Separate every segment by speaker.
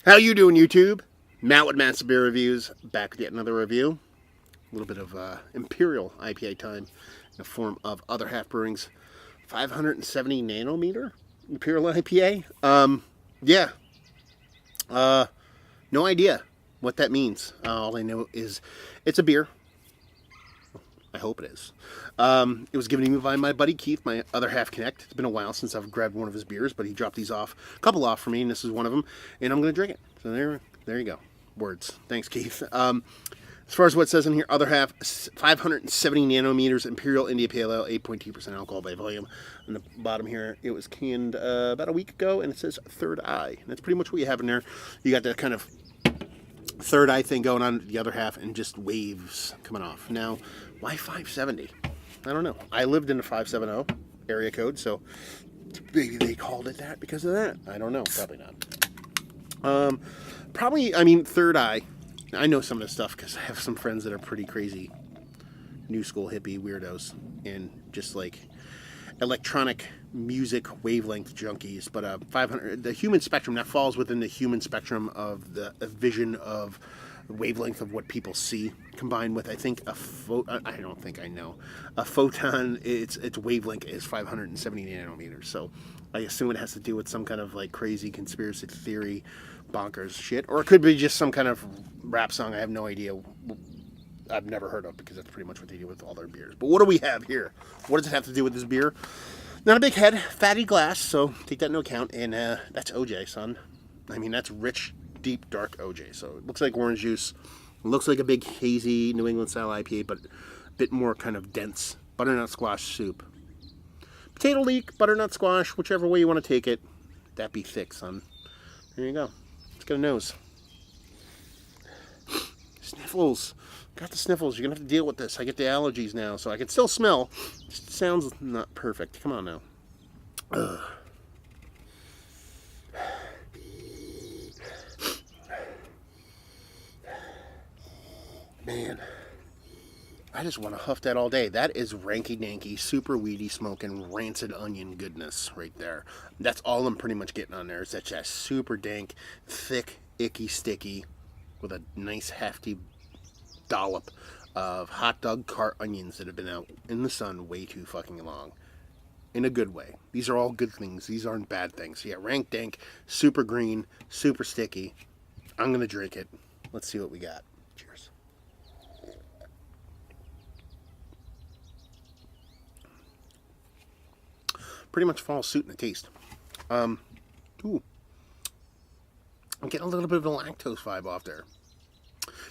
Speaker 1: How you doing, YouTube? Matt with Matt's Beer Reviews, back with yet another review. A little bit of Imperial IPA time in the form of Other Half Brewing's 570 nanometer Imperial IPA. Yeah, no idea what that means. All I know is it's a beer. I hope it is. It was given to me by my buddy Keith, my Other Half Connect. It's been a while since I've grabbed one of his beers, but he dropped these off, a couple off for me, and this is one of them. And I'm going to drink it. So there you go. Words. Thanks, Keith. As far as what it says in here, Other Half, 570 nanometers Imperial India Pale Ale, 8.2% alcohol by volume. On the bottom here, it was canned about a week ago, and it says Third Eye. And that's pretty much what you have in there. You got that kind of third eye thing going on the Other Half, and just waves coming off. Now, why 570? I don't know. I lived in the 570 area code, so maybe they called it that because of that. I don't know. Probably not. I mean, Third Eye. I know some of this stuff because I have some friends that are pretty crazy new school hippie weirdos and just like electronic music wavelength junkies. But 500, the human spectrum, that falls within the human spectrum of the vision of the wavelength of what people see, combined with, I think, I don't think I know. A photon, its wavelength is 570 nanometers. So I assume it has to do with some kind of like crazy conspiracy theory bonkers shit. Or it could be just some kind of rap song I have no idea. I've never heard of, because that's pretty much what they do with all their beers. But what do we have here? What does it have to do with this beer? Not a big head, fatty glass, so take that into account. And that's OJ, son. I mean, that's rich, deep, dark OJ. So it looks like orange juice. It looks like a big, hazy New England style IPA, but a bit more kind of dense. Butternut squash soup. Potato leek, butternut squash, whichever way you want to take it. That be thick, son. There you go. Let's get a nose. Sniffles. Got the sniffles. You're going to have to deal with this. I get the allergies now, so I can still smell. Just sounds not perfect. Come on now. Ugh. Man, I just want to huff that all day. That is ranky-danky, super weedy smoking, rancid onion goodness right there. That's all I'm pretty much getting on there. Is that just super dank, thick, icky, sticky, with a nice hefty dollop of hot dog cart onions that have been out in the sun way too fucking long. In a good way. These are all good things. These aren't bad things. Yeah, rank dank, super green, super sticky. I'm going to drink it. Let's see what we got. Cheers. Pretty much follows suit in the taste. Ooh. I'm getting a little bit of a lactose vibe off there.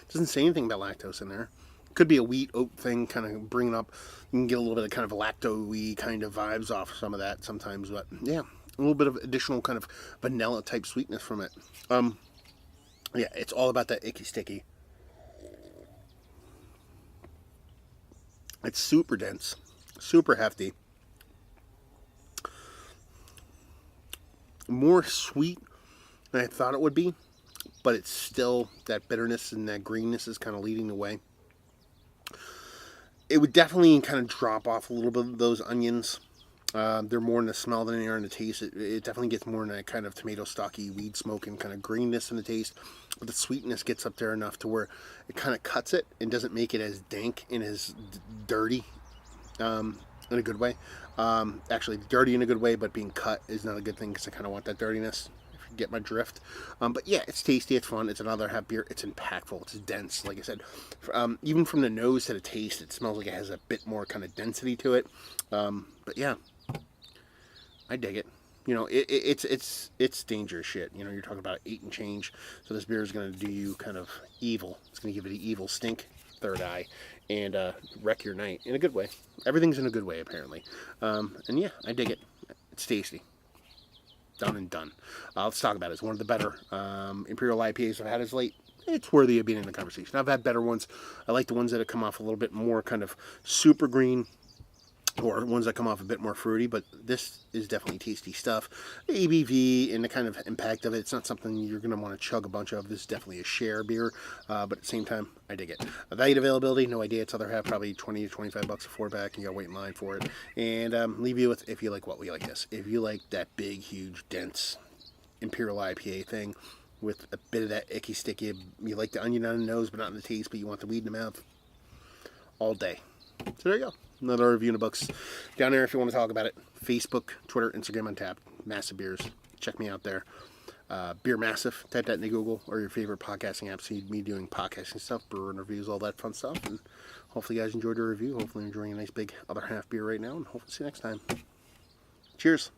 Speaker 1: Doesn't say anything about lactose in there. Could be a wheat oat thing, kind of bringing up. You can get a little bit of kind of lacto-y kind of vibes off some of that sometimes, but yeah, a little bit of additional kind of vanilla type sweetness from it. Yeah, it's all about that icky sticky. It's super dense, super hefty, more sweet than I thought it would be. But it's still, that bitterness and that greenness is kind of leading the way. It would definitely kind of drop off a little bit of those onions. They're more in the smell than they are in the taste. It definitely gets more in that kind of tomato stocky, weed smoking kind of greenness in the taste. But the sweetness gets up there enough to where it kind of cuts it and doesn't make it as dank and as dirty in a good way. Actually, dirty in a good way, but being cut is not a good thing because I kind of want that dirtiness. Get my drift. But yeah, it's tasty, it's fun, it's another half beer, it's impactful, it's dense. Like I said, even from the nose to the taste, it smells like it has a bit more kind of density to it. But yeah, I dig it. You know, it's dangerous shit. You know, you're talking about 8 and change, so this beer is going to do you kind of evil. It's going to give it an evil stink, Third Eye, and wreck your night in a good way. Everything's in a good way, apparently. And yeah, I dig it. It's tasty. Done and done. Let's talk about it. It's one of the better Imperial IPAs I've had as late. It's worthy of being in the conversation. I've had better ones. I like the ones that have come off a little bit more kind of super green, or ones that come off a bit more fruity, but this is definitely tasty stuff. The ABV and the kind of impact of it, it's not something you're going to want to chug a bunch of. This is definitely a share beer, but at the same time, I dig it. Value availability, no idea. It's Other Half, probably 20 to 25 bucks a 4-pack. You got to wait in line for it. And leave you with, if you like what we like this. If you like that big, huge, dense Imperial IPA thing with a bit of that icky sticky. You like the onion on the nose, but not in the taste, but you want the weed in the mouth all day. So there you go. Another review in the books. Down there if you want to talk about it. Facebook, Twitter, Instagram on tap. Massive Beers. Check me out there. Beer Massive. Type that into Google or your favorite podcasting app. See me doing podcasting stuff, brewing reviews, all that fun stuff. And hopefully you guys enjoyed the review. Hopefully you're enjoying a nice big other half beer right now. And hopefully see you next time. Cheers.